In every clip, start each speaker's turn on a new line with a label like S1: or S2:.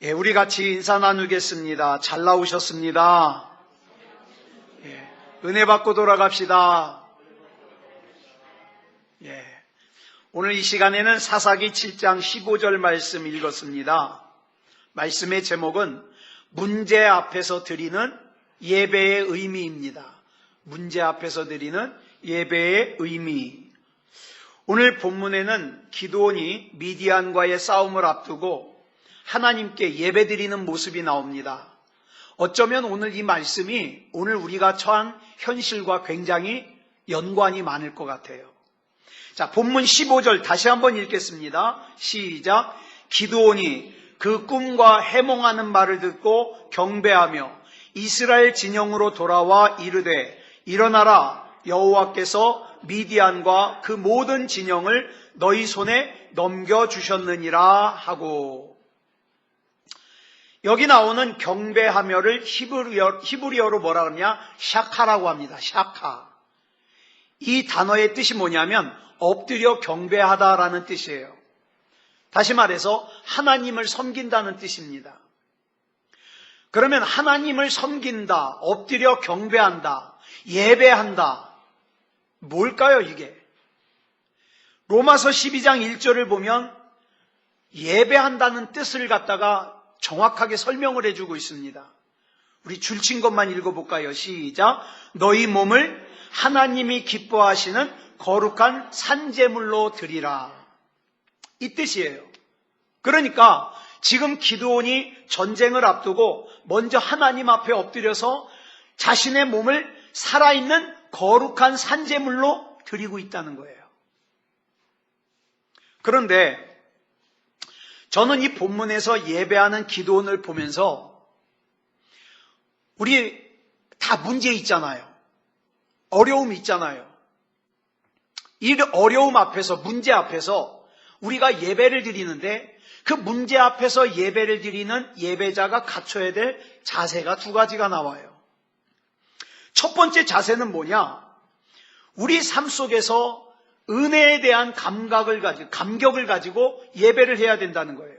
S1: 예, 우리 같이 인사 나누겠습니다. 잘 나오셨습니다. 예, 은혜 받고 돌아갑시다. 예, 오늘 이 시간에는 사사기 7장 15절 말씀 읽었습니다. 말씀의 제목은 문제 앞에서 드리는 예배의 의미입니다. 문제 앞에서 드리는 예배의 의미. 오늘 본문에는 기드온이 미디안과의 싸움을 앞두고 하나님께 예배드리는 모습이 나옵니다. 어쩌면 오늘 이 말씀이 오늘 우리가 처한 현실과 굉장히 연관이 많을 것 같아요. 자, 본문 15절 다시 한번 읽겠습니다. 시작. 기드온이 그 꿈과 해몽하는 말을 듣고 경배하며 이스라엘 진영으로 돌아와 이르되 일어나라, 여호와께서 미디안과 그 모든 진영을 너희 손에 넘겨주셨느니라 하고, 여기 나오는 경배하며를 히브리어로 뭐라 그러냐? 샤카라고 합니다. 샤카. 이 단어의 뜻이 뭐냐면 엎드려 경배하다라는 뜻이에요. 다시 말해서 하나님을 섬긴다는 뜻입니다. 그러면 하나님을 섬긴다, 엎드려 경배한다, 예배한다. 뭘까요, 이게? 로마서 12장 1절을 보면 예배한다는 뜻을 갖다가 정확하게 설명을 해주고 있습니다. 우리 줄친 것만 읽어볼까요? 시작. 너희 몸을 하나님이 기뻐하시는 거룩한 산제물로 드리라. 이 뜻이에요. 그러니까 지금 기드온이 전쟁을 앞두고 먼저 하나님 앞에 엎드려서 자신의 몸을 살아있는 거룩한 산제물로 드리고 있다는 거예요. 그런데 저는 이 본문에서 예배하는 기드온을 보면서 우리 다 문제 있잖아요. 어려움 있잖아요. 이 어려움 앞에서, 문제 앞에서 우리가 예배를 드리는데 그 문제 앞에서 예배를 드리는 예배자가 갖춰야 될 자세가 두 가지가 나와요. 첫 번째 자세는 뭐냐? 우리 삶 속에서 은혜에 대한 감격을 가지고 예배를 해야 된다는 거예요.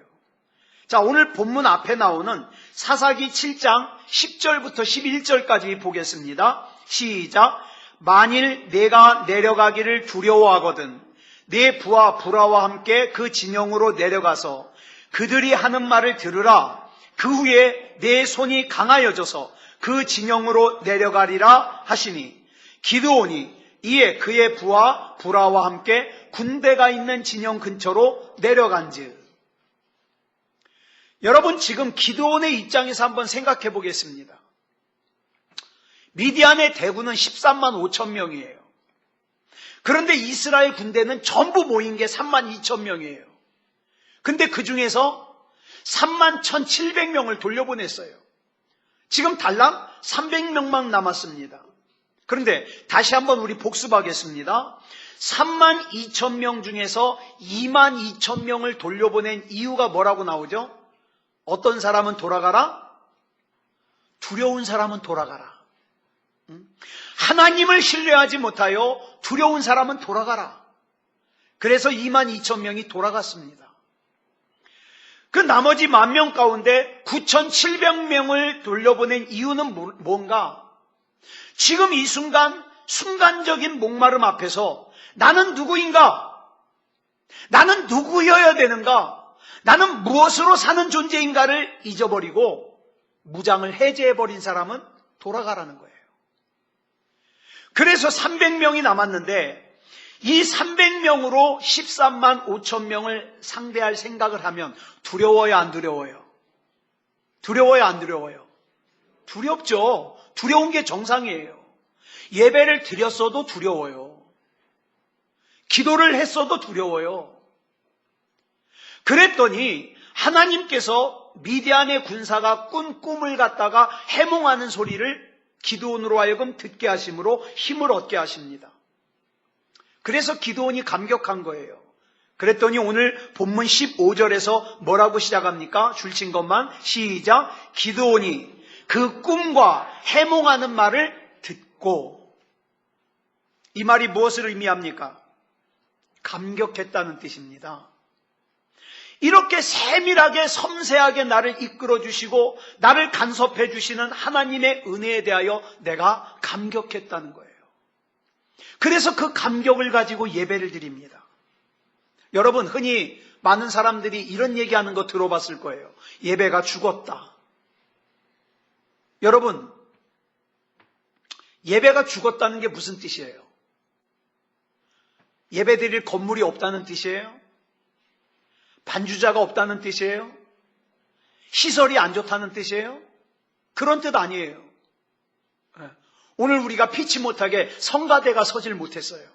S1: 자, 오늘 본문 앞에 나오는 사사기 7장 10절부터 11절까지 보겠습니다. 시작. 만일 내가 내려가기를 두려워하거든 내 부하 불화와 함께 그 진영으로 내려가서 그들이 하는 말을 들으라. 그 후에 내 손이 강하여져서 그 진영으로 내려가리라 하시니 기드온이 이에 그의 부하 불화와 함께 군대가 있는 진영 근처로 내려간즉. 여러분, 지금 기드온의 입장에서 한번 생각해 보겠습니다. 미디안의 대군은 13만 5천 명이에요. 그런데 이스라엘 군대는 전부 모인 게 3만 2천 명이에요. 근데 그 중에서 3만 1,700명을 돌려보냈어요. 지금 달랑 300명만 남았습니다. 그런데 다시 한번 우리 복습하겠습니다. 3만 2천 명 중에서 2만 2천 명을 돌려보낸 이유가 뭐라고 나오죠? 어떤 사람은 돌아가라? 두려운 사람은 돌아가라. 하나님을 신뢰하지 못하여 두려운 사람은 돌아가라. 그래서 2만 2천 명이 돌아갔습니다. 그 나머지 10,000명 가운데 9,700명을 돌려보낸 이유는 뭔가? 지금 이 순간적인 목마름 앞에서 나는 누구인가? 나는 누구여야 되는가? 나는 무엇으로 사는 존재인가를 잊어버리고 무장을 해제해버린 사람은 돌아가라는 거예요. 그래서 300명이 남았는데 이 300명으로 13만 5천 명을 상대할 생각을 하면 두려워요, 안 두려워요? 두려워요, 안 두려워요? 두렵죠. 두려운 게 정상이에요. 예배를 드렸어도 두려워요. 기도를 했어도 두려워요. 그랬더니 하나님께서 미디안의 군사가 꾼 꿈을 갖다가 해몽하는 소리를 기드온으로 하여금 듣게 하심으로 힘을 얻게 하십니다. 그래서 기드온이 감격한 거예요. 그랬더니 오늘 본문 15절에서 뭐라고 시작합니까? 줄친 것만 시작. 기드온이 그 꿈과 해몽하는 말을 듣고. 이 말이 무엇을 의미합니까? 감격했다는 뜻입니다. 이렇게 세밀하게 섬세하게 나를 이끌어 주시고 나를 간섭해 주시는 하나님의 은혜에 대하여 내가 감격했다는 거예요. 그래서 그 감격을 가지고 예배를 드립니다. 여러분, 흔히 많은 사람들이 이런 얘기하는 거 들어봤을 거예요. 예배가 죽었다. 여러분, 예배가 죽었다는 게 무슨 뜻이에요? 예배 드릴 건물이 없다는 뜻이에요? 반주자가 없다는 뜻이에요? 시설이 안 좋다는 뜻이에요? 그런 뜻 아니에요. 오늘 우리가 피치 못하게 성가대가 서질 못했어요.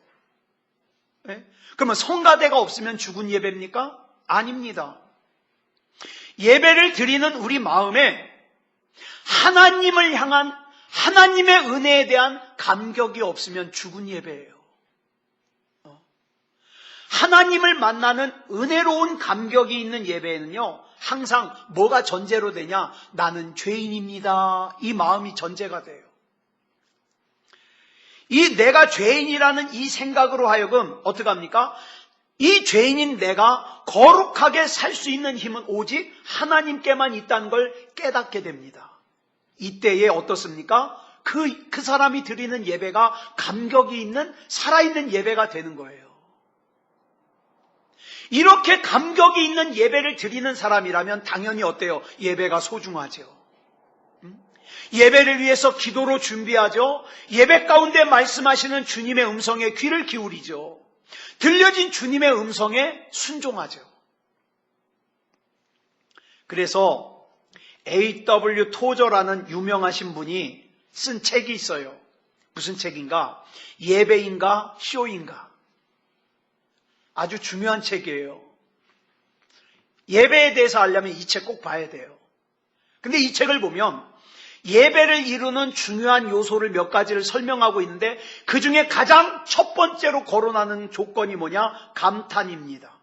S1: 그러면 성가대가 없으면 죽은 예배입니까? 아닙니다. 예배를 드리는 우리 마음에 하나님을 향한 하나님의 은혜에 대한 감격이 없으면 죽은 예배예요. 하나님을 만나는 은혜로운 감격이 있는 예배에는요, 항상 뭐가 전제로 되냐? 나는 죄인입니다. 이 마음이 전제가 돼요. 이 내가 죄인이라는 이 생각으로 하여금 어떻게 합니까? 이 죄인인 내가 거룩하게 살 수 있는 힘은 오직 하나님께만 있다는 걸 깨닫게 됩니다. 이때에 어떻습니까? 그 사람이 드리는 예배가 감격이 있는 살아있는 예배가 되는 거예요. 이렇게 감격이 있는 예배를 드리는 사람이라면 당연히 어때요? 예배가 소중하죠. 예배를 위해서 기도로 준비하죠. 예배 가운데 말씀하시는 주님의 음성에 귀를 기울이죠. 들려진 주님의 음성에 순종하죠. 그래서 A.W. 토저라는 유명하신 분이 쓴 책이 있어요. 무슨 책인가? 예배인가 쇼인가? 아주 중요한 책이에요. 예배에 대해서 알려면 이 책 꼭 봐야 돼요. 근데 이 책을 보면 예배를 이루는 중요한 요소를 몇 가지를 설명하고 있는데 그 중에 가장 첫 번째로 거론하는 조건이 뭐냐? 감탄입니다.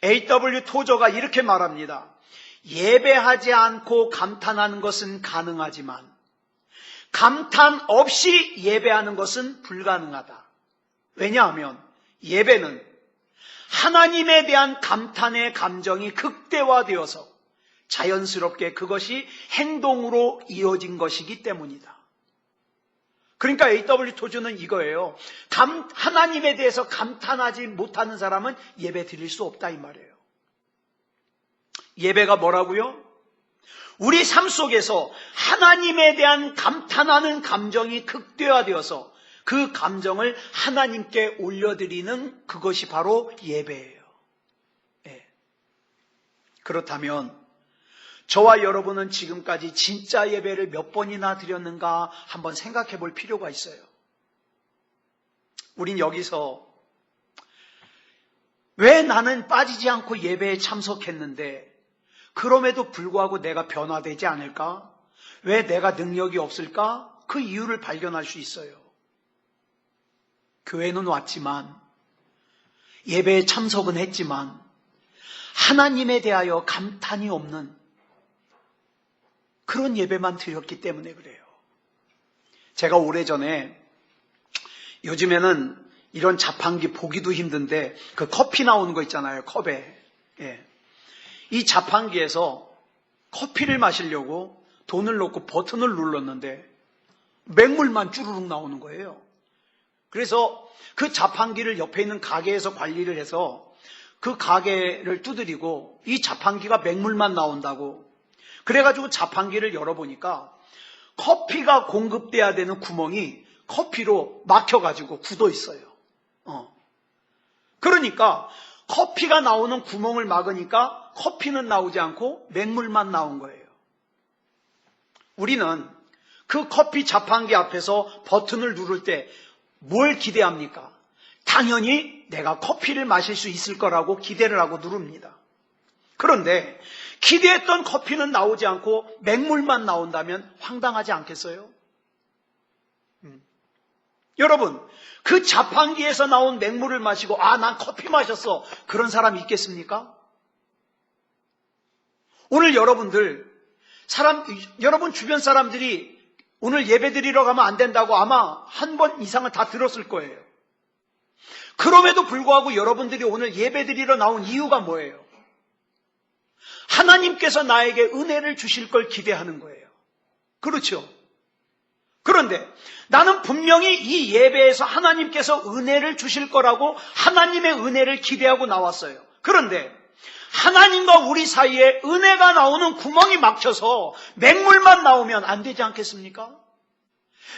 S1: A.W. 토저가 이렇게 말합니다. 예배하지 않고 감탄하는 것은 가능하지만 감탄 없이 예배하는 것은 불가능하다. 왜냐하면 예배는 하나님에 대한 감탄의 감정이 극대화되어서 자연스럽게 그것이 행동으로 이어진 것이기 때문이다. 그러니까 A.W. 토저는 이거예요. 하나님에 대해서 감탄하지 못하는 사람은 예배 드릴 수 없다 이 말이에요. 예배가 뭐라고요? 우리 삶 속에서 하나님에 대한 감탄하는 감정이 극대화되어서 그 감정을 하나님께 올려드리는 그것이 바로 예배예요. 네. 그렇다면 저와 여러분은 지금까지 진짜 예배를 몇 번이나 드렸는가 한번 생각해 볼 필요가 있어요. 우린 여기서 왜 나는 빠지지 않고 예배에 참석했는데 그럼에도 불구하고 내가 변화되지 않을까? 왜 내가 능력이 없을까? 그 이유를 발견할 수 있어요. 교회는 왔지만 예배에 참석은 했지만 하나님에 대하여 감탄이 없는 그런 예배만 드렸기 때문에 그래요. 제가 오래전에 요즘에는 이런 자판기 보기도 힘든데 그 커피 나오는 거 있잖아요. 컵에. 예. 이 자판기에서 커피를 마시려고 돈을 넣고 버튼을 눌렀는데 맹물만 쭈루룩 나오는 거예요. 그래서 그 자판기를 옆에 있는 가게에서 관리를 해서 그 가게를 두드리고 이 자판기가 맹물만 나온다고 그래가지고 자판기를 열어보니까 커피가 공급돼야 되는 구멍이 커피로 막혀가지고 굳어 있어요. 그러니까 커피가 나오는 구멍을 막으니까 커피는 나오지 않고 맹물만 나온 거예요. 우리는 그 커피 자판기 앞에서 버튼을 누를 때 뭘 기대합니까? 당연히 내가 커피를 마실 수 있을 거라고 기대를 하고 누릅니다. 그런데 기대했던 커피는 나오지 않고 맹물만 나온다면 황당하지 않겠어요? 여러분, 그 자판기에서 나온 맹물을 마시고 난 커피 마셨어. 그런 사람이 있겠습니까? 오늘 여러분 주변 사람들이 오늘 예배 드리러 가면 안 된다고 아마 한 번 이상은 다 들었을 거예요. 그럼에도 불구하고 여러분들이 오늘 예배 드리러 나온 이유가 뭐예요? 하나님께서 나에게 은혜를 주실 걸 기대하는 거예요. 그렇죠? 그런데 나는 분명히 이 예배에서 하나님께서 은혜를 주실 거라고 하나님의 은혜를 기대하고 나왔어요. 그런데 하나님과 우리 사이에 은혜가 나오는 구멍이 막혀서 맹물만 나오면 안 되지 않겠습니까?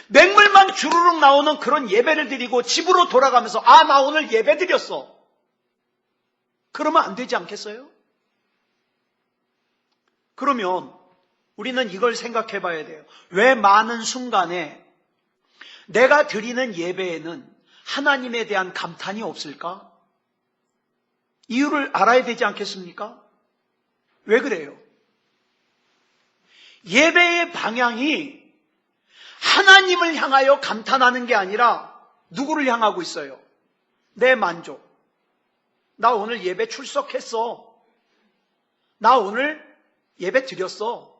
S1: 맹물만 주르륵 나오는 그런 예배를 드리고 집으로 돌아가면서 나 오늘 예배 드렸어. 그러면 안 되지 않겠어요? 그러면 우리는 이걸 생각해 봐야 돼요. 왜 많은 순간에 내가 드리는 예배에는 하나님에 대한 감탄이 없을까? 이유를 알아야 되지 않겠습니까? 왜 그래요? 예배의 방향이 하나님을 향하여 감탄하는 게 아니라 누구를 향하고 있어요? 내 만족. 나 오늘 예배 출석했어. 나 오늘 예배 드렸어.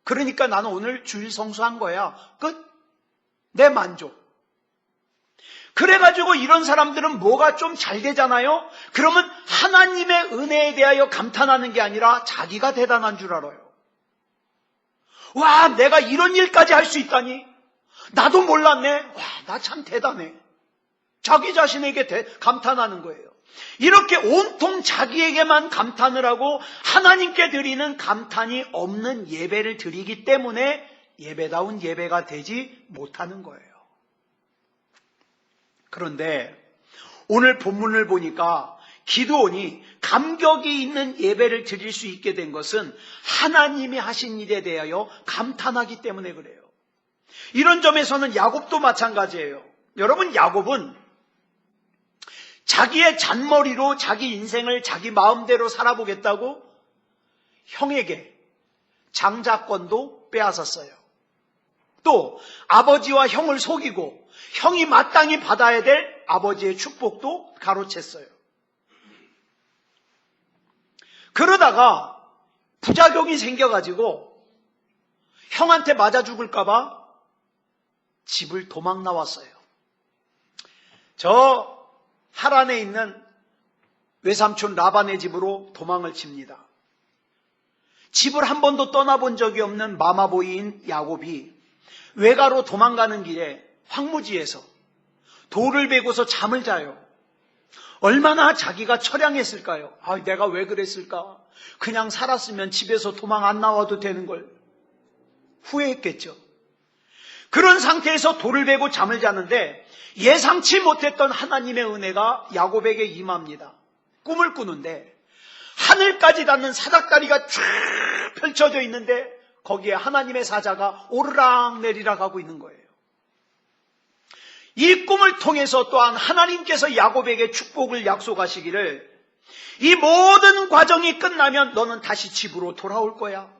S1: 그러니까 나는 오늘 주일 성수한 거야. 끝. 내 만족. 그래가지고 이런 사람들은 뭐가 좀 잘 되잖아요? 그러면 하나님의 은혜에 대하여 감탄하는 게 아니라 자기가 대단한 줄 알아요. 와, 내가 이런 일까지 할 수 있다니? 나도 몰랐네. 와, 나 참 대단해. 자기 자신에게 감탄하는 거예요. 이렇게 온통 자기에게만 감탄을 하고 하나님께 드리는 감탄이 없는 예배를 드리기 때문에 예배다운 예배가 되지 못하는 거예요. 그런데 오늘 본문을 보니까 기드온이 감격이 있는 예배를 드릴 수 있게 된 것은 하나님이 하신 일에 대하여 감탄하기 때문에 그래요. 이런 점에서는 야곱도 마찬가지예요. 여러분, 야곱은 자기의 잔머리로 자기 인생을 자기 마음대로 살아보겠다고 형에게 장자권도 빼앗았어요. 또 아버지와 형을 속이고 형이 마땅히 받아야 될 아버지의 축복도 가로챘어요. 그러다가 부작용이 생겨가지고 형한테 맞아 죽을까봐 집을 도망 나왔어요. 저 하란에 있는 외삼촌 라반의 집으로 도망을 칩니다. 집을 한 번도 떠나본 적이 없는 마마보이인 야곱이 외가로 도망가는 길에 황무지에서 돌을 베고서 잠을 자요. 얼마나 자기가 처량했을까요? 내가 왜 그랬을까? 그냥 살았으면 집에서 도망 안 나와도 되는 걸 후회했겠죠. 그런 상태에서 돌을 베고 잠을 자는데 예상치 못했던 하나님의 은혜가 야곱에게 임합니다. 꿈을 꾸는데 하늘까지 닿는 사닥다리가 쫙 펼쳐져 있는데 거기에 하나님의 사자가 오르락 내리락 하고 있는 거예요. 이 꿈을 통해서 또한 하나님께서 야곱에게 축복을 약속하시기를 이 모든 과정이 끝나면 너는 다시 집으로 돌아올 거야.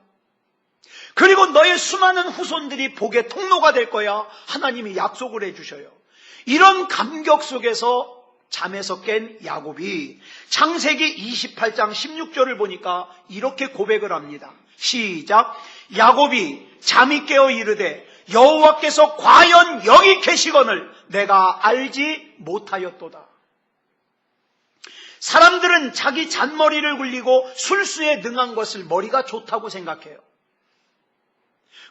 S1: 그리고 너의 수많은 후손들이 복의 통로가 될 거야. 하나님이 약속을 해주셔요. 이런 감격 속에서 잠에서 깬 야곱이 창세기 28장 16절을 보니까 이렇게 고백을 합니다. 시작. 야곱이 잠이 깨어 이르되 여호와께서 과연 여기 계시거늘 내가 알지 못하였도다. 사람들은 자기 잔머리를 굴리고 술수에 능한 것을 머리가 좋다고 생각해요.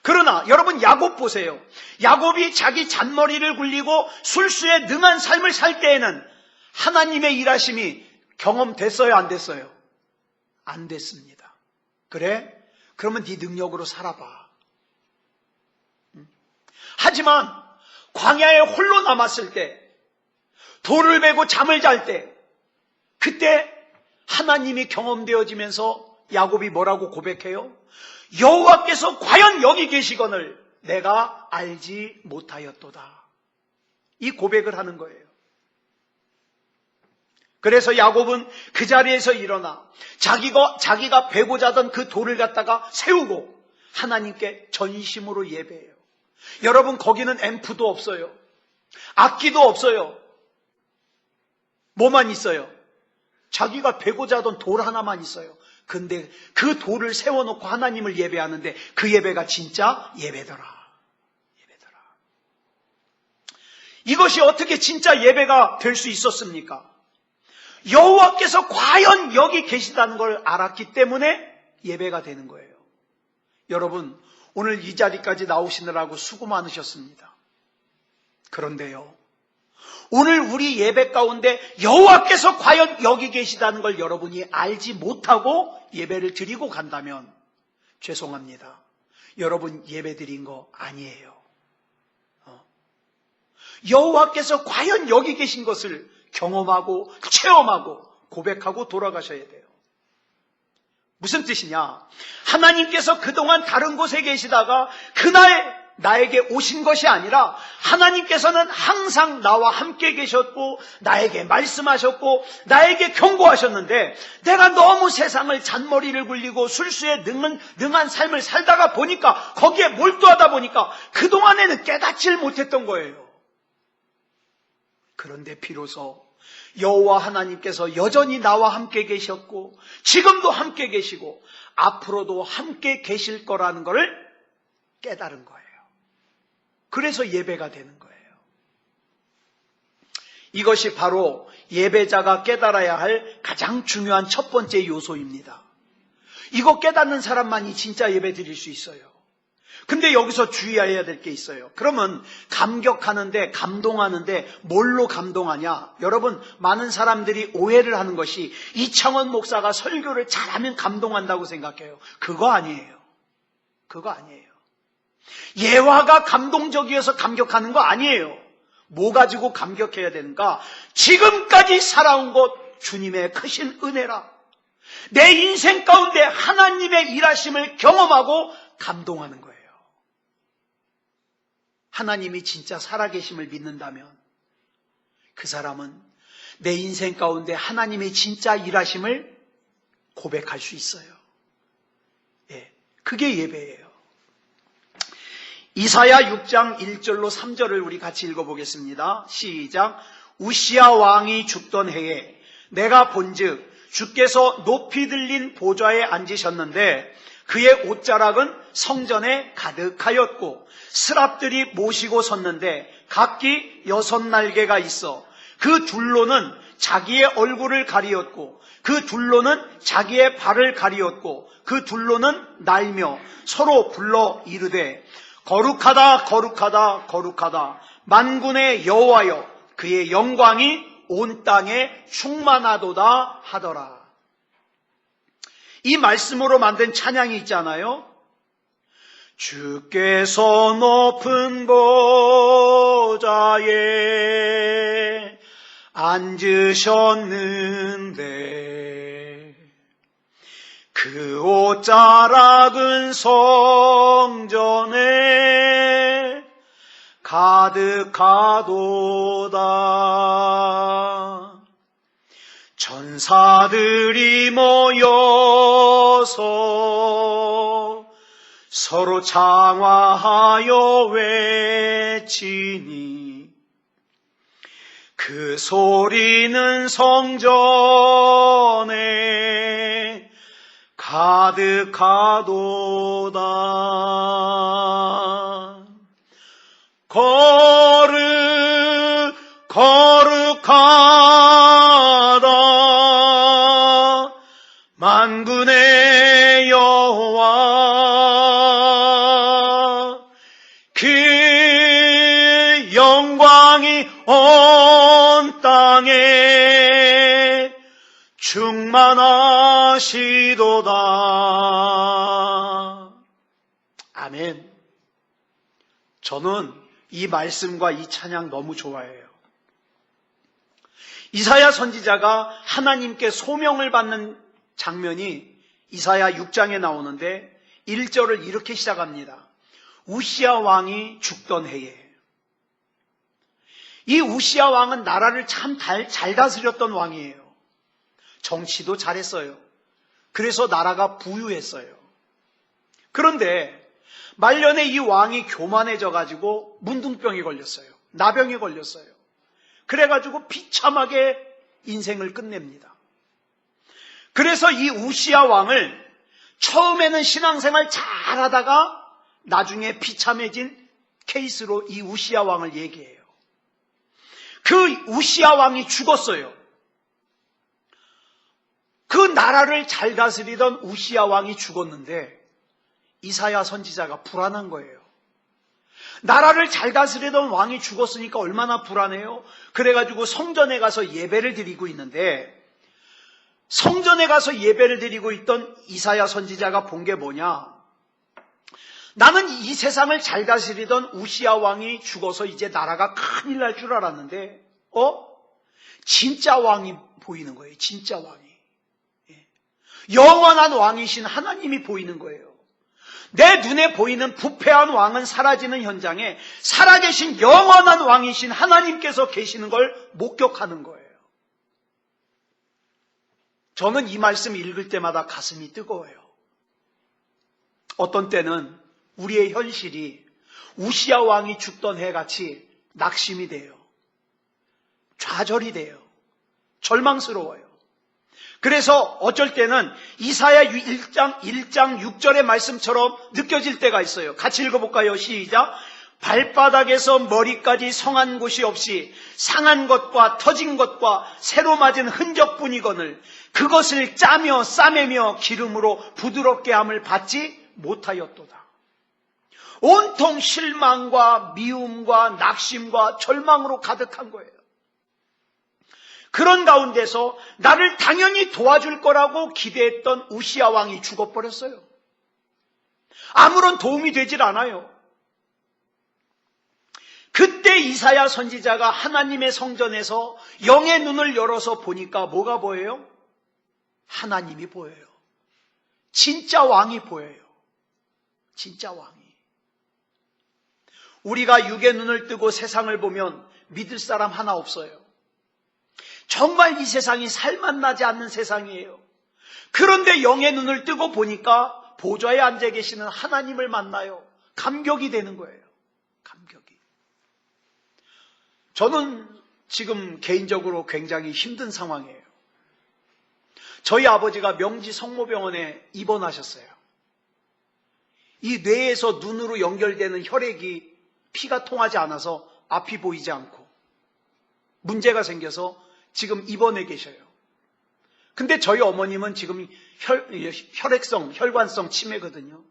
S1: 그러나 여러분 야곱 보세요. 야곱이 자기 잔머리를 굴리고 술수에 능한 삶을 살 때에는 하나님의 일하심이 경험됐어요, 안 됐어요? 안 됐습니다. 그래? 그러면 네 능력으로 살아봐. 하지만 광야에 홀로 남았을 때, 돌을 베고 잠을 잘 때, 그때 하나님이 경험되어지면서 야곱이 뭐라고 고백해요? 여호와께서 과연 여기 계시거늘 내가 알지 못하였도다. 이 고백을 하는 거예요. 그래서 야곱은 그 자리에서 일어나 자기가 베고 자던 그 돌을 갖다가 세우고 하나님께 전심으로 예배해요. 여러분, 거기는 앰프도 없어요. 악기도 없어요. 뭐만 있어요? 자기가 베고 자던 돌 하나만 있어요. 근데 그 돌을 세워놓고 하나님을 예배하는데 그 예배가 진짜 예배더라. 이것이 어떻게 진짜 예배가 될 수 있었습니까? 여호와께서 과연 여기 계시다는 걸 알았기 때문에 예배가 되는 거예요. 여러분, 오늘 이 자리까지 나오시느라고 수고 많으셨습니다. 그런데요, 오늘 우리 예배 가운데 여호와께서 과연 여기 계시다는 걸 여러분이 알지 못하고 예배를 드리고 간다면 죄송합니다. 여러분 예배 드린 거 아니에요. 여호와께서 과연 여기 계신 것을 경험하고 체험하고 고백하고 돌아가셔야 돼요. 무슨 뜻이냐? 하나님께서 그동안 다른 곳에 계시다가 그날 나에게 오신 것이 아니라 하나님께서는 항상 나와 함께 계셨고 나에게 말씀하셨고 나에게 경고하셨는데 내가 너무 세상을 잔머리를 굴리고 술수에 능한 삶을 살다가 보니까 거기에 몰두하다 보니까 그동안에는 깨닫질 못했던 거예요. 그런데 비로소 여호와 하나님께서 여전히 나와 함께 계셨고 지금도 함께 계시고 앞으로도 함께 계실 거라는 것을 깨달은 거예요. 그래서 예배가 되는 거예요. 이것이 바로 예배자가 깨달아야 할 가장 중요한 첫 번째 요소입니다. 이거 깨닫는 사람만이 진짜 예배 드릴 수 있어요. 근데 여기서 주의해야 될 게 있어요. 그러면 감격하는데 감동하는데 뭘로 감동하냐? 여러분, 많은 사람들이 오해를 하는 것이 이창원 목사가 설교를 잘하면 감동한다고 생각해요. 그거 아니에요. 그거 아니에요. 예화가 감동적이어서 감격하는 거 아니에요. 뭐 가지고 감격해야 되는가? 지금까지 살아온 것 주님의 크신 은혜라. 내 인생 가운데 하나님의 일하심을 경험하고 감동하는 거예요. 하나님이 진짜 살아계심을 믿는다면 그 사람은 내 인생 가운데 하나님의 진짜 일하심을 고백할 수 있어요. 예, 그게 예배예요. 이사야 6장 1절로 3절을 우리 같이 읽어보겠습니다. 시작. 우시야 왕이 죽던 해에 내가 본즉 주께서 높이 들린 보좌에 앉으셨는데 그의 옷자락은 성전에 가득하였고 스랍들이 모시고 섰는데 각기 6날개가 있어 그 둘로는 자기의 얼굴을 가리었고 그 둘로는 자기의 발을 가리었고 그 둘로는 날며 서로 불러 이르되 거룩하다 거룩하다 거룩하다 만군의 여호와여 그의 영광이 온 땅에 충만하도다 하더라. 이 말씀으로 만든 찬양이 있잖아요. 주께서 높은 보좌에 앉으셨는데 그 옷자락은 성전에 가득하도다. 천사들이 모여서 서로 장화하여 외치니 그 소리는 성전에 가득하도다. 거룩하다 만군의 여호와 그 영광이 온 땅에 충만하시도다. 아멘. 저는 이 말씀과 이 찬양 너무 좋아해요. 이사야 선지자가 하나님께 소명을 받는 장면이 이사야 6장에 나오는데 1절을 이렇게 시작합니다. 우시야 왕이 죽던 해에. 이 우시야 왕은 나라를 참 잘 다스렸던 왕이에요. 정치도 잘했어요. 그래서 나라가 부유했어요. 그런데 말년에 이 왕이 교만해져가지고 문둥병이 걸렸어요. 나병이 걸렸어요. 그래가지고 비참하게 인생을 끝냅니다. 그래서 이 우시야 왕을 처음에는 신앙생활 잘하다가 나중에 비참해진 케이스로 이 우시야 왕을 얘기해요. 그 우시야 왕이 죽었어요. 그 나라를 잘 다스리던 우시야 왕이 죽었는데 이사야 선지자가 불안한 거예요. 나라를 잘 다스리던 왕이 죽었으니까 얼마나 불안해요? 그래가지고 성전에 가서 예배를 드리고 있는데, 성전에 가서 예배를 드리고 있던 이사야 선지자가 본 게 뭐냐? 나는 이 세상을 잘 다스리던 우시야 왕이 죽어서 이제 나라가 큰일 날 줄 알았는데 진짜 왕이 보이는 거예요. 진짜 왕이. 영원한 왕이신 하나님이 보이는 거예요. 내 눈에 보이는 부패한 왕은 사라지는 현장에 살아계신 영원한 왕이신 하나님께서 계시는 걸 목격하는 거예요. 저는 이 말씀 읽을 때마다 가슴이 뜨거워요. 어떤 때는 우리의 현실이 우시야 왕이 죽던 해같이 낙심이 돼요. 좌절이 돼요. 절망스러워요. 그래서 어쩔 때는 이사야 1장 6절의 말씀처럼 느껴질 때가 있어요. 같이 읽어볼까요? 시작. 발바닥에서 머리까지 성한 곳이 없이 상한 것과 터진 것과 새로 맞은 흔적뿐이거늘 그것을 짜며 싸매며 기름으로 부드럽게 함을 받지 못하였도다. 온통 실망과 미움과 낙심과 절망으로 가득한 거예요. 그런 가운데서 나를 당연히 도와줄 거라고 기대했던 우시야 왕이 죽어버렸어요. 아무런 도움이 되질 않아요. 그때 이사야 선지자가 하나님의 성전에서 영의 눈을 열어서 보니까 뭐가 보여요? 하나님이 보여요. 진짜 왕이 보여요. 진짜 왕이. 우리가 육의 눈을 뜨고 세상을 보면 믿을 사람 하나 없어요. 정말 이 세상이 살맛나지 않는 세상이에요. 그런데 영의 눈을 뜨고 보니까 보좌에 앉아 계시는 하나님을 만나요. 감격이 되는 거예요. 감격이. 저는 지금 개인적으로 굉장히 힘든 상황이에요. 저희 아버지가 명지 성모병원에 입원하셨어요. 이 뇌에서 눈으로 연결되는 혈액이 피가 통하지 않아서 앞이 보이지 않고 문제가 생겨서 지금 입원해 계셔요. 근데 저희 어머님은 지금 혈관성 치매거든요.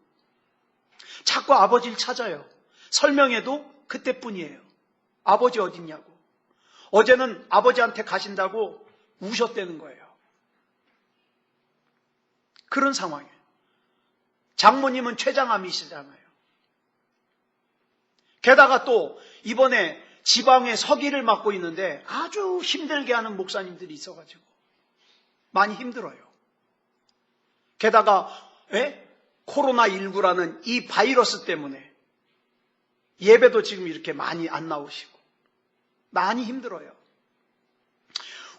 S1: 자꾸 아버지를 찾아요. 설명해도 그때뿐이에요. 아버지 어딨냐고. 어제는 아버지한테 가신다고 우셨다는 거예요. 그런 상황이에요. 장모님은 췌장암이시잖아요. 게다가 또 이번에 지방에 서기를 맡고 있는데 아주 힘들게 하는 목사님들이 있어가지고 많이 힘들어요. 게다가 코로나19라는 이 바이러스 때문에 예배도 지금 이렇게 많이 안 나오시고 많이 힘들어요.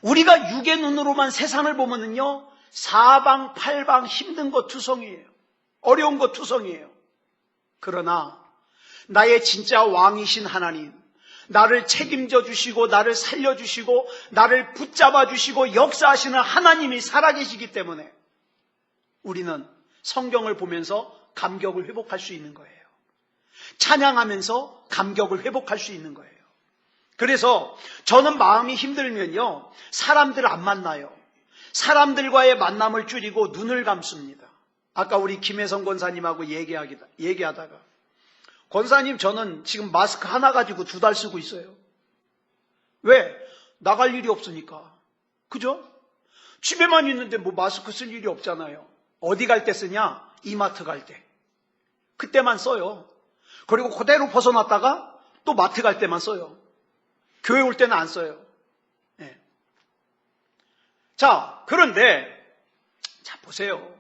S1: 우리가 육의 눈으로만 세상을 보면은요, 사방팔방 힘든 것 투성이에요. 어려운 것 투성이에요. 그러나 나의 진짜 왕이신 하나님, 나를 책임져 주시고 나를 살려주시고 나를 붙잡아 주시고 역사하시는 하나님이 살아계시기 때문에 우리는 성경을 보면서 감격을 회복할 수 있는 거예요. 찬양하면서 감격을 회복할 수 있는 거예요. 그래서 저는 마음이 힘들면요, 사람들 안 만나요. 사람들과의 만남을 줄이고 눈을 감습니다. 아까 우리 김혜성 권사님하고 얘기하다가 권사님, 저는 지금 마스크 하나 가지고 2달 쓰고 있어요. 왜? 나갈 일이 없으니까. 그죠? 집에만 있는데 뭐 마스크 쓸 일이 없잖아요. 어디 갈 때 쓰냐? 이마트 갈 때. 그때만 써요. 그리고 그대로 벗어났다가 또 마트 갈 때만 써요. 교회 올 때는 안 써요. 네. 자, 그런데 자, 보세요.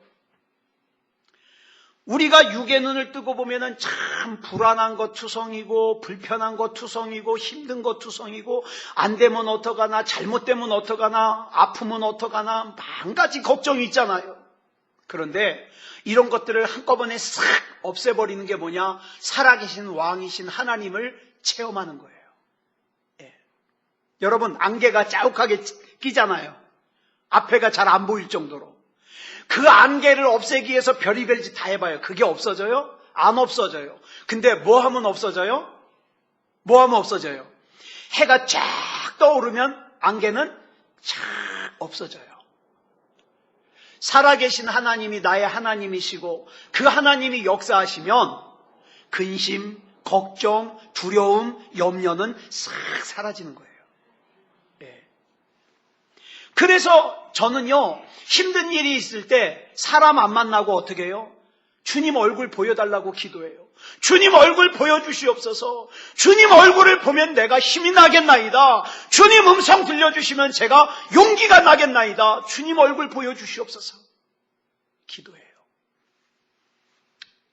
S1: 우리가 육의 눈을 뜨고 보면은 참 불안한 것 투성이고 불편한 것 투성이고 힘든 것 투성이고 안 되면 어떡하나 잘못되면 어떡하나 아프면 어떡하나 만 가지 걱정이 있잖아요. 그런데 이런 것들을 한꺼번에 싹 없애버리는 게 뭐냐? 살아계신 왕이신 하나님을 체험하는 거예요. 예. 여러분, 안개가 자욱하게 끼잖아요. 앞에가 잘 안 보일 정도로. 그 안개를 없애기 위해서 별의별 짓 다 해봐요. 그게 없어져요? 안 없어져요. 근데 뭐 하면 없어져요? 뭐 하면 없어져요? 해가 쫙 떠오르면 안개는 쫙 없어져요. 살아계신 하나님이 나의 하나님이시고 그 하나님이 역사하시면 근심, 걱정, 두려움, 염려는 싹 사라지는 거예요. 예. 그래서 저는요, 힘든 일이 있을 때 사람 안 만나고 어떻게 해요? 주님 얼굴 보여달라고 기도해요. 주님 얼굴 보여주시옵소서. 주님 얼굴을 보면 내가 힘이 나겠나이다. 주님 음성 들려주시면 제가 용기가 나겠나이다. 주님 얼굴 보여주시옵소서. 기도해요.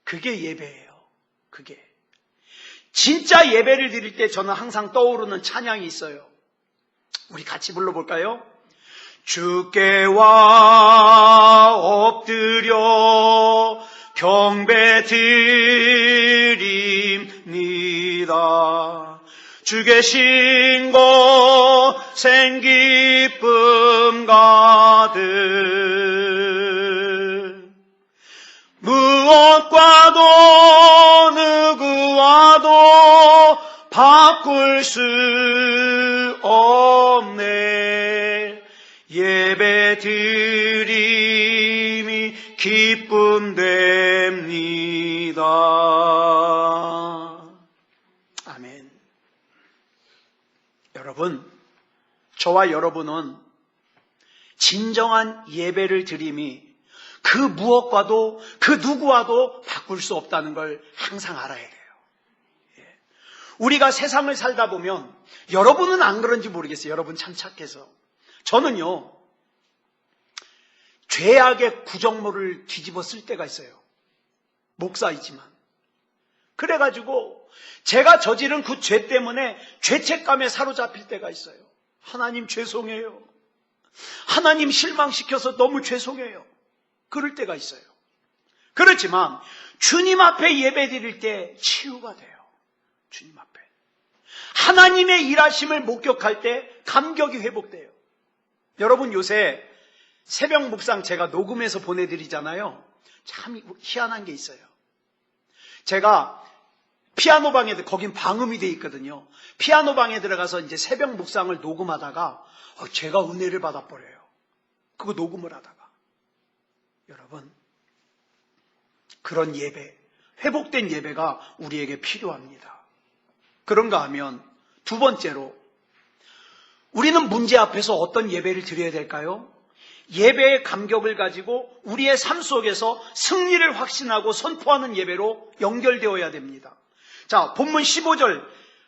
S1: 그게 예배예요. 그게. 진짜 예배를 드릴 때 저는 항상 떠오르는 찬양이 있어요. 우리 같이 불러볼까요? 주께와 엎드려 경배드립니다. 주 계신 곳엔 기쁨 가득 무엇과도 누구와도 바꿀 수 없네. 예배 드림이 기쁨 됩니다. 아멘. 여러분, 저와 여러분은 진정한 예배를 드림이 그 무엇과도 그 누구와도 바꿀 수 없다는 걸 항상 알아야 돼요. 우리가 세상을 살다 보면, 여러분은 안 그런지 모르겠어요. 여러분 참 착해서. 저는요, 죄악의 구정물을 뒤집어 쓸 때가 있어요. 목사이지만. 그래가지고 제가 저지른 그 죄 때문에 죄책감에 사로잡힐 때가 있어요. 하나님 죄송해요. 하나님 실망시켜서 너무 죄송해요. 그럴 때가 있어요. 그렇지만 주님 앞에 예배 드릴 때 치유가 돼요. 주님 앞에. 하나님의 일하심을 목격할 때 감격이 회복돼요. 여러분, 요새 새벽 묵상 제가 녹음해서 보내드리잖아요. 참 희한한 게 있어요. 제가 피아노 방에, 거긴 방음이 돼 있거든요. 피아노 방에 들어가서 이제 새벽 묵상을 녹음하다가 제가 은혜를 받아버려요. 그거 녹음을 하다가. 여러분, 그런 예배, 회복된 예배가 우리에게 필요합니다. 그런가 하면 두 번째로, 우리는 문제 앞에서 어떤 예배를 드려야 될까요? 예배의 감격을 가지고 우리의 삶 속에서 승리를 확신하고 선포하는 예배로 연결되어야 됩니다. 자, 본문 15절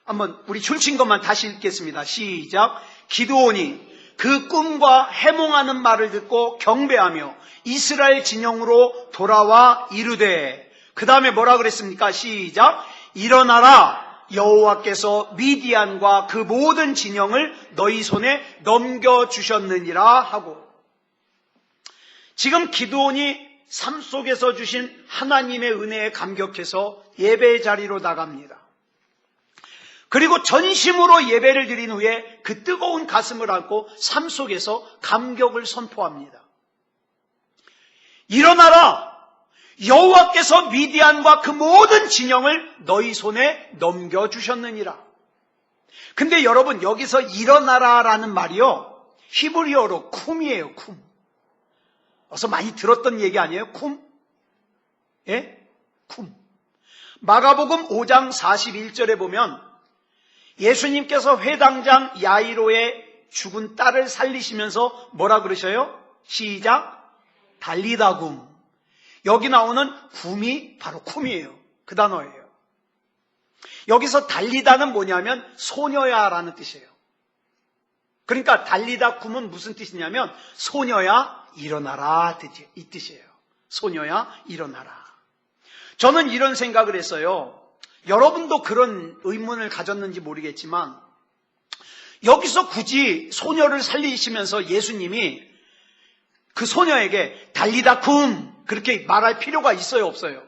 S1: 한번 우리 줄친 것만 다시 읽겠습니다. 시작. 기드온이 그 꿈과 해몽하는 말을 듣고 경배하며 이스라엘 진영으로 돌아와 이르되, 그 다음에 뭐라 그랬습니까? 시작. 일어나라, 여호와께서 미디안과 그 모든 진영을 너희 손에 넘겨주셨느니라 하고, 지금 기드온이 삶 속에서 주신 하나님의 은혜에 감격해서 예배의 자리로 나갑니다. 그리고 전심으로 예배를 드린 후에 그 뜨거운 가슴을 안고 삶 속에서 감격을 선포합니다. 일어나라, 여호와께서 미디안과 그 모든 진영을 너희 손에 넘겨주셨느니라. 근데 여러분, 여기서 일어나라라는 말이요, 히브리어로 쿰이에요. 쿰. 어서 많이 들었던 얘기 아니에요? 쿰? 예? 쿰. 마가복음 5장 41절에 보면 예수님께서 회당장 야이로의 죽은 딸을 살리시면서 뭐라 그러셔요? 시작. 달리다 굼. 여기 나오는 굼이 바로 쿰이에요. 그 단어예요. 여기서 달리다는 뭐냐면 소녀야라는 뜻이에요. 그러니까 달리다 굼은 무슨 뜻이냐면 소녀야 일어나라, 이 뜻이에요. 소녀야 일어나라. 저는 이런 생각을 했어요. 여러분도 그런 의문을 가졌는지 모르겠지만, 여기서 굳이 소녀를 살리시면서 예수님이 그 소녀에게 달리다 굼 그렇게 말할 필요가 있어요, 없어요?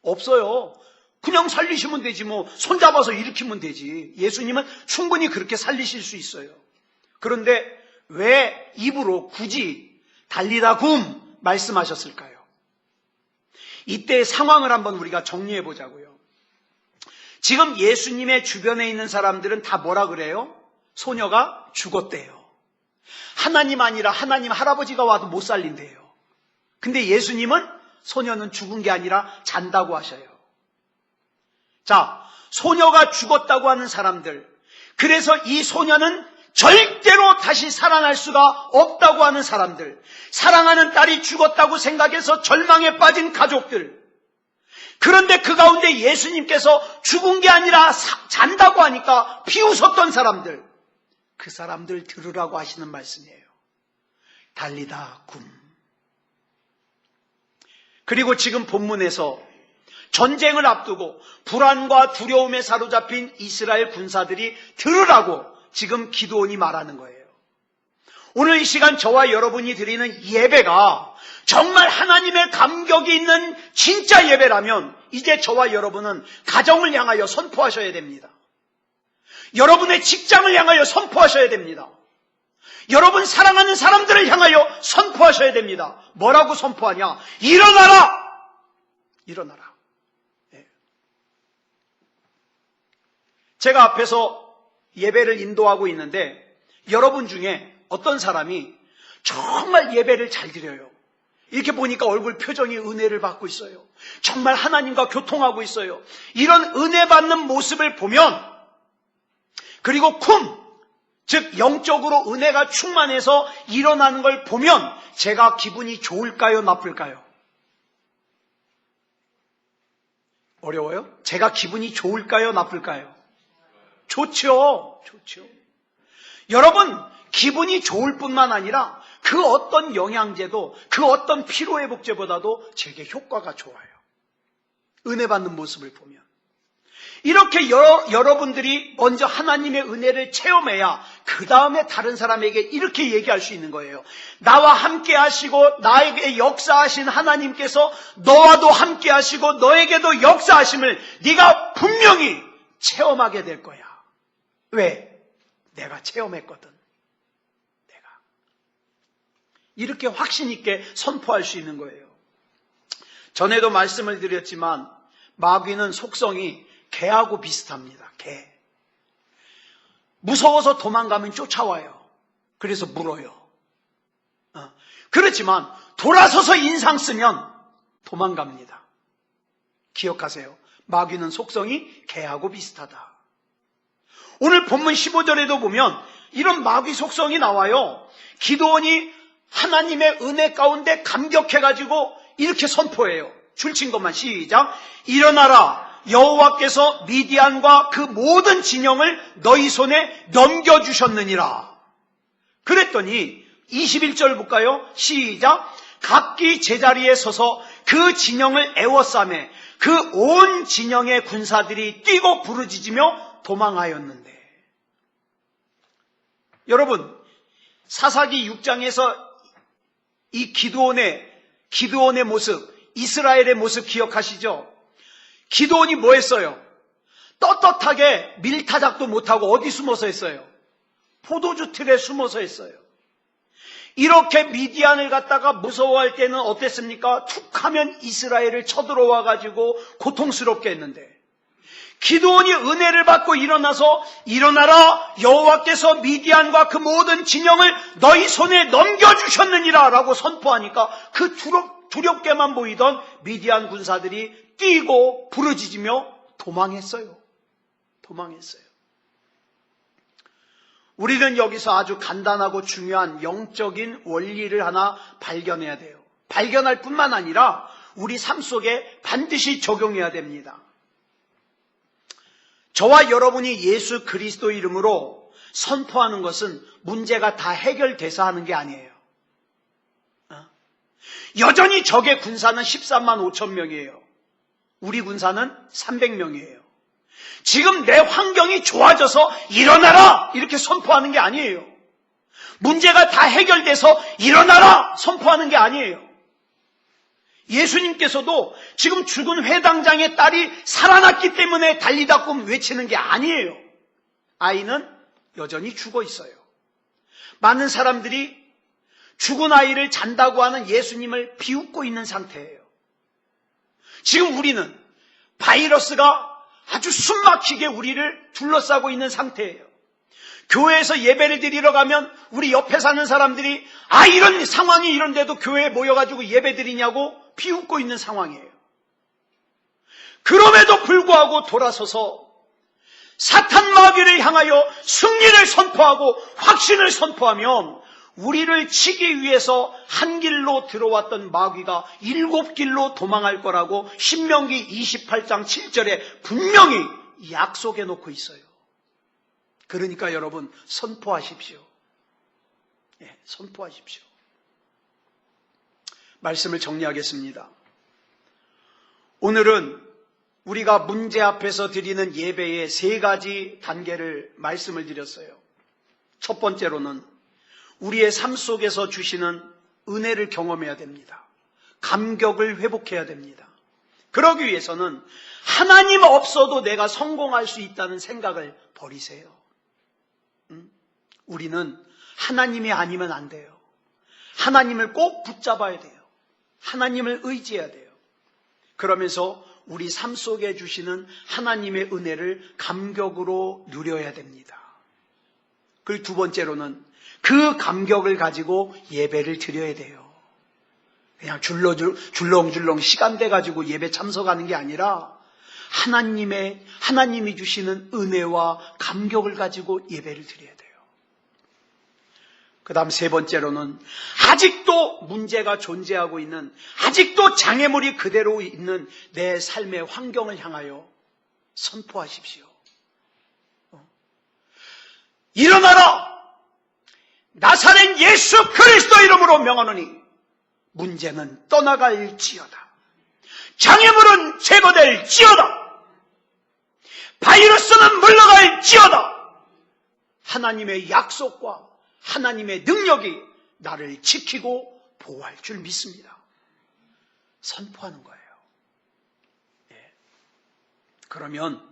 S1: 없어요. 그냥 살리시면 되지, 뭐 손잡아서 일으키면 되지. 예수님은 충분히 그렇게 살리실 수 있어요. 그런데 왜 입으로 굳이 달리다 굼 말씀하셨을까요? 이때의 상황을 한번 우리가 정리해 보자고요. 지금 예수님의 주변에 있는 사람들은 다 뭐라 그래요? 소녀가 죽었대요. 하나님 아니라 하나님 할아버지가 와도 못 살린대요. 근데 예수님은 소녀는 죽은 게 아니라 잔다고 하셔요. 자, 소녀가 죽었다고 하는 사람들, 그래서 이 소녀는 절대로 다시 살아날 수가 없다고 하는 사람들, 사랑하는 딸이 죽었다고 생각해서 절망에 빠진 가족들, 그런데 그 가운데 예수님께서 죽은 게 아니라 잔다고 하니까 비웃었던 사람들, 그 사람들 들으라고 하시는 말씀이에요. 달리다 굼. 그리고 지금 본문에서 전쟁을 앞두고 불안과 두려움에 사로잡힌 이스라엘 군사들이 들으라고 지금 기드온이 말하는 거예요. 오늘 이 시간 저와 여러분이 드리는 예배가 정말 하나님의 감격이 있는 진짜 예배라면 이제 저와 여러분은 가정을 향하여 선포하셔야 됩니다. 여러분의 직장을 향하여 선포하셔야 됩니다. 여러분 사랑하는 사람들을 향하여 선포하셔야 됩니다. 뭐라고 선포하냐? 일어나라! 일어나라. 네. 제가 앞에서 예배를 인도하고 있는데 여러분 중에 어떤 사람이 정말 예배를 잘 드려요. 이렇게 보니까 얼굴 표정이 은혜를 받고 있어요. 정말 하나님과 교통하고 있어요. 이런 은혜 받는 모습을 보면, 그리고 즉 영적으로 은혜가 충만해서 일어나는 걸 보면 제가 기분이 좋을까요? 나쁠까요? 어려워요? 제가 기분이 좋을까요? 나쁠까요? 좋죠. 좋죠. 여러분, 기분이 좋을 뿐만 아니라 그 어떤 영양제도, 그 어떤 피로회복제보다도 제게 효과가 좋아요. 은혜 받는 모습을 보면. 이렇게 여러분들이 먼저 하나님의 은혜를 체험해야 그 다음에 다른 사람에게 이렇게 얘기할 수 있는 거예요. 나와 함께 하시고 나에게 역사하신 하나님께서 너와도 함께 하시고 너에게도 역사하심을 네가 분명히 체험하게 될 거야. 왜? 내가 체험했거든. 내가. 이렇게 확신 있게 선포할 수 있는 거예요. 전에도 말씀을 드렸지만 마귀는 속성이 개하고 비슷합니다. 개. 무서워서 도망가면 쫓아와요. 그래서 물어요. 그렇지만 돌아서서 인상 쓰면 도망갑니다. 기억하세요. 마귀는 속성이 개하고 비슷하다. 오늘 본문 15절에도 보면 이런 마귀 속성이 나와요. 기드온이 하나님의 은혜 가운데 감격해가지고 이렇게 선포해요. 줄친 것만 시작. 일어나라. 여호와께서 미디안과 그 모든 진영을 너희 손에 넘겨주셨느니라. 그랬더니 21절 볼까요? 시작. 각기 제자리에 서서 그 진영을 애워싸매 그 온 진영의 군사들이 뛰고 부르짖으며 도망하였는데. 여러분, 사사기 6장에서 이 기드온의 모습, 이스라엘의 모습 기억하시죠? 기드온이 뭐 했어요? 떳떳하게 밀타작도 못하고 어디 숨어서 했어요? 포도주 틀에 숨어서 했어요. 이렇게 미디안을 갖다가 무서워할 때는 어땠습니까? 툭 하면 이스라엘을 쳐들어와 가지고 고통스럽게 했는데, 기드온이 은혜를 받고 일어나서 일어나라, 여호와께서 미디안과 그 모든 진영을 너희 손에 넘겨주셨느니라 라고 선포하니까 그 두렵게만 보이던 미디안 군사들이 뛰고 부르짖으며 도망했어요. 도망했어요. 우리는 여기서 아주 간단하고 중요한 영적인 원리를 하나 발견해야 돼요. 발견할 뿐만 아니라 우리 삶 속에 반드시 적용해야 됩니다. 저와 여러분이 예수 그리스도 이름으로 선포하는 것은 문제가 다 해결돼서 하는 게 아니에요. 여전히 적의 군사는 13만 5천 명이에요. 우리 군사는 300명이에요. 지금 내 환경이 좋아져서 일어나라 이렇게 선포하는 게 아니에요. 문제가 다 해결돼서 일어나라 선포하는 게 아니에요. 예수님께서도 지금 죽은 회당장의 딸이 살아났기 때문에 달리다 꿈 외치는 게 아니에요. 아이는 여전히 죽어 있어요. 많은 사람들이 죽은 아이를 잔다고 하는 예수님을 비웃고 있는 상태예요. 지금 우리는 바이러스가 아주 숨막히게 우리를 둘러싸고 있는 상태예요. 교회에서 예배를 드리러 가면 우리 옆에 사는 사람들이 이런 상황이 이런데도 교회에 모여가지고 예배 드리냐고 비웃고 있는 상황이에요. 그럼에도 불구하고 돌아서서 사탄 마귀를 향하여 승리를 선포하고 확신을 선포하면 우리를 치기 위해서 한 길로 들어왔던 마귀가 7길로 도망할 거라고 신명기 28장 7절에 분명히 약속해 놓고 있어요. 그러니까 여러분 선포하십시오. 선포하십시오. 말씀을 정리하겠습니다. 오늘은 우리가 문제 앞에서 드리는 예배의 3가지 단계를 말씀을 드렸어요. 첫 번째로는 우리의 삶 속에서 주시는 은혜를 경험해야 됩니다. 감격을 회복해야 됩니다. 그러기 위해서는 하나님 없어도 내가 성공할 수 있다는 생각을 버리세요. 우리는 하나님이 아니면 안 돼요. 하나님을 꼭 붙잡아야 돼요. 하나님을 의지해야 돼요. 그러면서 우리 삶 속에 주시는 하나님의 은혜를 감격으로 누려야 됩니다. 그리고 두 번째로는 그 감격을 가지고 예배를 드려야 돼요. 그냥 줄렁줄렁 시간대 가지고 예배 참석하는 게 아니라 하나님이 주시는 은혜와 감격을 가지고 예배를 드려야 돼요. 그 다음 세 번째로는 아직도 문제가 존재하고 있는, 아직도 장애물이 그대로 있는 내 삶의 환경을 향하여 선포하십시오. 일어나라! 나사렛 예수 그리스도 이름으로 명하노니 문제는 떠나갈지어다. 장애물은 제거될지어다. 바이러스는 물러갈지어다. 하나님의 약속과 하나님의 능력이 나를 지키고 보호할 줄 믿습니다. 선포하는 거예요. 그러면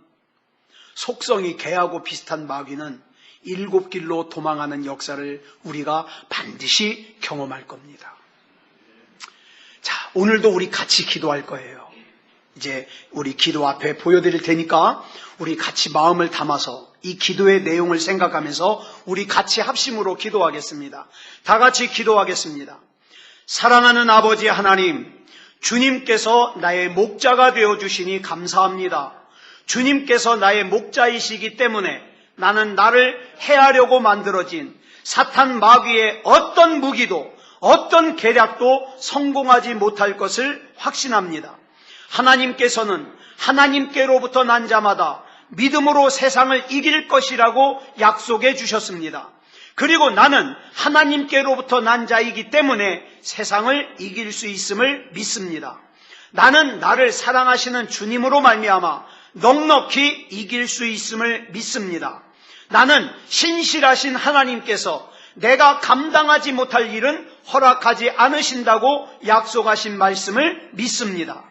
S1: 속성이 개하고 비슷한 마귀는 7길로 도망하는 역사를 우리가 반드시 경험할 겁니다. 자, 오늘도 우리 같이 기도할 거예요. 이제 우리 기도 앞에 보여드릴 테니까 우리 같이 마음을 담아서 이 기도의 내용을 생각하면서 우리 같이 합심으로 기도하겠습니다. 다 같이 기도하겠습니다. 사랑하는 아버지 하나님, 주님께서 나의 목자가 되어주시니 감사합니다. 주님께서 나의 목자이시기 때문에 나는 나를 해하려고 만들어진 사탄 마귀의 어떤 무기도 어떤 계략도 성공하지 못할 것을 확신합니다. 하나님께서는 하나님께로부터 난 자마다 믿음으로 세상을 이길 것이라고 약속해 주셨습니다. 그리고 나는 하나님께로부터 난 자이기 때문에 세상을 이길 수 있음을 믿습니다. 나는 나를 사랑하시는 주님으로 말미암아 넉넉히 이길 수 있음을 믿습니다. 나는 신실하신 하나님께서 내가 감당하지 못할 일은 허락하지 않으신다고 약속하신 말씀을 믿습니다.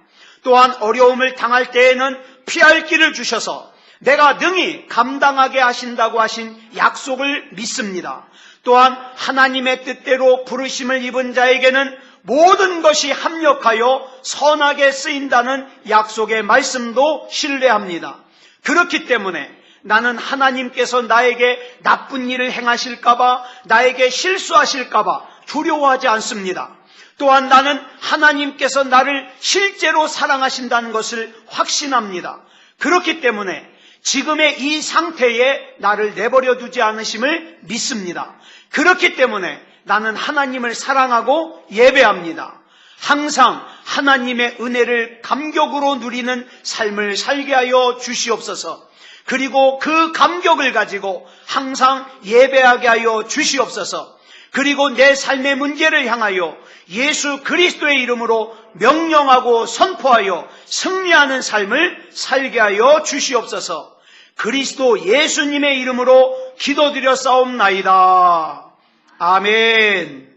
S1: 또한 어려움을 당할 때에는 피할 길을 주셔서 내가 능히 감당하게 하신다고 하신 약속을 믿습니다. 또한 하나님의 뜻대로 부르심을 입은 자에게는 모든 것이 합력하여 선하게 쓰인다는 약속의 말씀도 신뢰합니다. 그렇기 때문에 나는 하나님께서 나에게 나쁜 일을 행하실까봐, 나에게 실수하실까봐 두려워하지 않습니다. 또한 나는 하나님께서 나를 실제로 사랑하신다는 것을 확신합니다. 그렇기 때문에 지금의 이 상태에 나를 내버려 두지 않으심을 믿습니다. 그렇기 때문에 나는 하나님을 사랑하고 예배합니다. 항상 하나님의 은혜를 감격으로 누리는 삶을 살게 하여 주시옵소서. 그리고 그 감격을 가지고 항상 예배하게 하여 주시옵소서. 그리고 내 삶의 문제를 향하여 예수 그리스도의 이름으로 명령하고 선포하여 승리하는 삶을 살게 하여 주시옵소서. 그리스도 예수님의 이름으로 기도드려 싸움나이다. 아멘.